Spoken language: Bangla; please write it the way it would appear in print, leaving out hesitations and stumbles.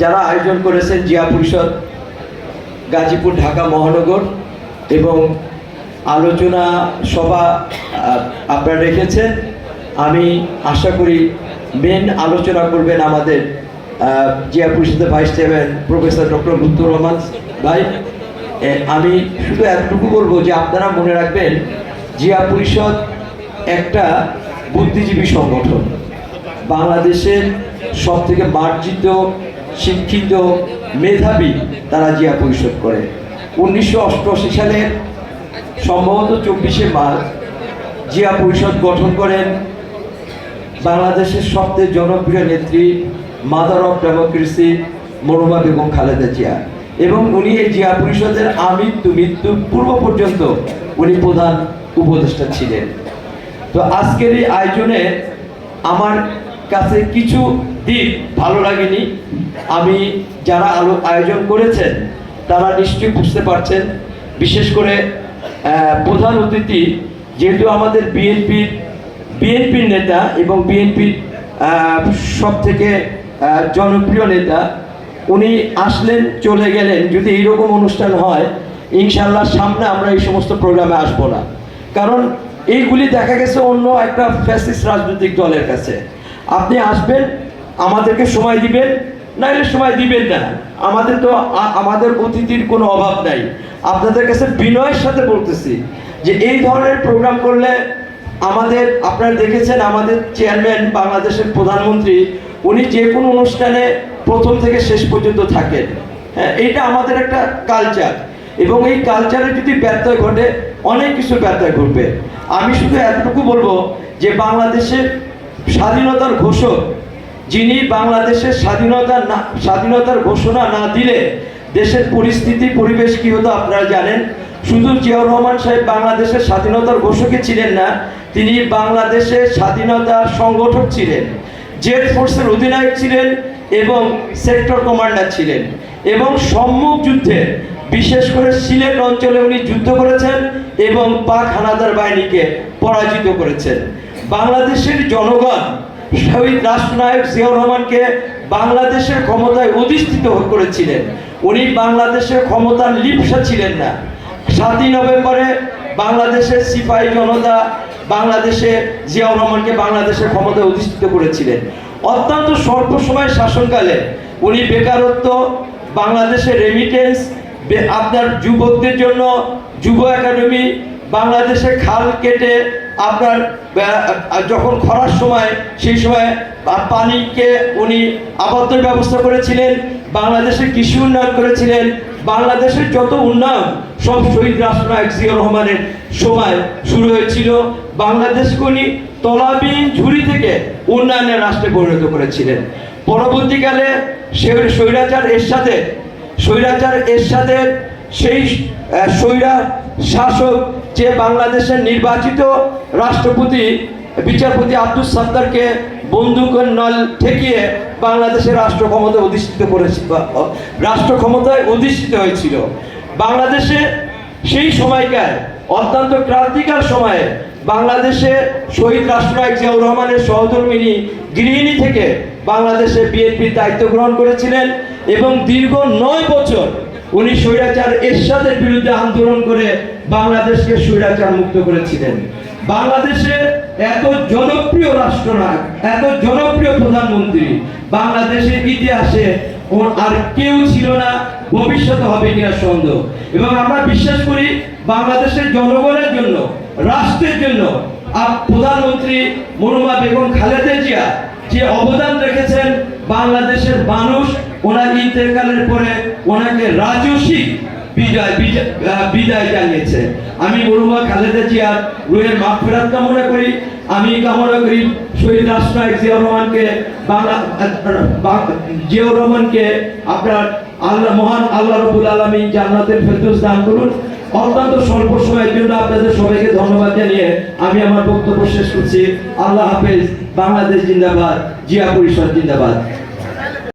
যারা আয়োজন করেছেন জিয়া পরিষদ গাজীপুর ঢাকা মহানগর এবং আলোচনা সভা আপনারা রেখেছেন। আমি আশা করি মেন আলোচনা করবেন আমাদের জিয়া পরিষদের vice chairman professor doctor Lutfur Rahman ভাই। আমি শুধু এতটুকু বলবো যে আপনারা মনে রাখবেন জিয়া পরিষদ একটা বুদ্ধিজীবী সংগঠন, বাংলাদেশের সব থেকে মার্জিত শিক্ষিত মেধাবী তারা জিয়া পরিষদ করে। 1988 সালের সম্ভবত 24শে মার্চ জিয়া পরিষদ গঠন করেন বাংলাদেশের সবচেয়ে জনপ্রিয় নেত্রী মাদার অফ ডেমোক্রেসি মরহুমা বেগম খালেদা জিয়া, এবং উনি এই জিয়া পরিষদের মৃত্যুর পূর্ব পর্যন্ত উনি প্রধান উপদেষ্টা ছিলেন। তো আজকের এই আয়োজনে আমার কাছে কিছু দিক ভালো লাগেনি। আমি যারা আয়োজন করেছেন তারা নিশ্চয়ই বুঝতে পারছেন, বিশেষ করে প্রধান অতিথি যেহেতু আমাদের বিএনপির নেতা এবং বিএনপির সব থেকে জনপ্রিয় নেতা, উনি আসলেন চলে গেলেন। যদি এইরকম অনুষ্ঠান হয় ইনশাল্লাহ সামনে আমরা এই সমস্ত প্রোগ্রামে আসবো না, কারণ এইগুলি দেখা গেছে অন্য একটা ফ্যাসিস্ট রাজনৈতিক দলের কাছে। আপনি আসবেন, আমাদেরকে সময় দিবেন, নাইলে সময় দিবেন না। আমাদের অতিথির কোনো অভাব নাই। আপনাদের কাছে বিনয়ের সাথে বলতেছি যে এই ধরনের প্রোগ্রাম করলে আপনারা দেখেছেন আমাদের চেয়ারম্যান বাংলাদেশের প্রধানমন্ত্রী, উনি যে কোনো অনুষ্ঠানে প্রথম থেকে শেষ পর্যন্ত থাকেন। হ্যাঁ, এইটা আমাদের একটা কালচার, এবং এই কালচারে যদি ব্যত্যয় ঘটে অনেক কিছু ব্যত্যয় ঘটবে। আমি শুধু এতটুকু বলবো যে বাংলাদেশের স্বাধীনতার ঘোষক, যিনি বাংলাদেশের স্বাধীনতার ঘোষণা না দিলে দেশের পরিবেশ কি হতো আপনারা জানেন। শুধু জিয়াউর রহমান সাহেব বাংলাদেশের স্বাধীনতার ঘোষকই ছিলেন না, তিনি বাংলাদেশের স্বাধীনতার সংগঠক ছিলেন, জেড ফোর্সের অধিনায়ক ছিলেন এবং সেক্টর কমান্ডার ছিলেন, এবং সম্মুখ যুদ্ধে বিশেষ করে সিলেট অঞ্চলে উনি যুদ্ধ করেছেন এবং পাক হানাদার বাহিনীকে পরাজিত করেছেন। বাংলাদেশের জনগণ শহীদ রাষ্ট্রনায়ক জিয়াউর রহমানকে বাংলাদেশের ক্ষমতায় অধিষ্ঠিত করেছিলেন। উনি বাংলাদেশের ক্ষমতার লিপ্সা ছিলেন না। 7ই নভেম্বরে বাংলাদেশের সিপাহী জনতা বাংলাদেশে জিয়াউর রহমানকে বাংলাদেশের ক্ষমতায় অধিষ্ঠিত করেছিলেন। অত্যন্ত স্বল্প সময়ের শাসনকালে উনি বেকারত্ব, বাংলাদেশের রেমিটেন্স, আপনার যুবকদের জন্য যুব একাডেমি, বাংলাদেশের খাল কেটে আপনার যখন খরার সময় সেই সময় পানিকে উনি আবদ্ধের ব্যবস্থা করেছিলেন, বাংলাদেশের কৃষি উন্নয়ন করেছিলেন। বাংলাদেশের যত উন্নয়ন সব শহীদ রাষ্ট্রনায়ক জিয়াউর রহমানের সময় শুরু হয়েছিল। বাংলাদেশকে উনি তলাবিহীন ঝুড়ি থেকে উন্নয়নের রাষ্ট্রে পরিণত করেছিলেন। পরবর্তীকালে স্বৈরাচার এরশাদের সেই স্বৈরা শাসক যে বাংলাদেশের নির্বাচিত রাষ্ট্রপতি বিচারপতি আব্দুস সাত্তারকে বন্দুকের নল ঠেকিয়ে বাংলাদেশের রাষ্ট্র ক্ষমতায় অধিষ্ঠিত হয়েছিল। বাংলাদেশে সেই সময়কার অত্যন্ত ক্রান্তিকার সময়ে বাংলাদেশে শহীদ রাষ্ট্রনায়ক জিয়াউর রহমানের সহধর্মিণী গৃহিণী থেকে বাংলাদেশে বিএনপির দায়িত্ব গ্রহণ করেছিলেন, এবং দীর্ঘ 9 বছর উনি স্বৈরাচার এরশাদের বিরুদ্ধে আন্দোলন করে বাংলাদেশকে স্বৈরাচার মুক্ত করেছিলেন। বাংলাদেশের এত জনপ্রিয় রাষ্ট্রনায়ক, এত জনপ্রিয় প্রধানমন্ত্রী বাংলাদেশের ইতিহাসে আর কেউ ছিল না, ভবিষ্যতে হবে কিনা সন্দেহ। এবং আমরা বিশ্বাস করি বাংলাদেশের জনগণের জন্য, রাষ্ট্রের জন্য প্রধানমন্ত্রী মরহুমা বেগম খালেদা জিয়া যে অবদান রেখেছেন, বাংলাদেশের মানুষ ওনার ইন্তেকালের পরে ওনাকে রাজস্বিক বিদায় জানিয়েছে। আমি মরহুমা খালেদা জিয়ার রুহের মাগফিরাত কামনা করি। আমি কামনা করি শহীদ রাষ্ট্রনায়ক জিয়াউর রহমানকে আপনার মহান আল্লাহ রাব্বুল আলামিন জান্নাতুল ফেরদৌস দান করুন। অত্যন্ত স্বল্প সময়ের জন্য আপনাদের সবাইকে ধন্যবাদ জানিয়ে আমি আমার বক্তব্য শেষ করছি। আল্লাহ হাফেজ। বাংলাদেশ জিন্দাবাদ, জিয়া পরিষদ জিন্দাবাদ।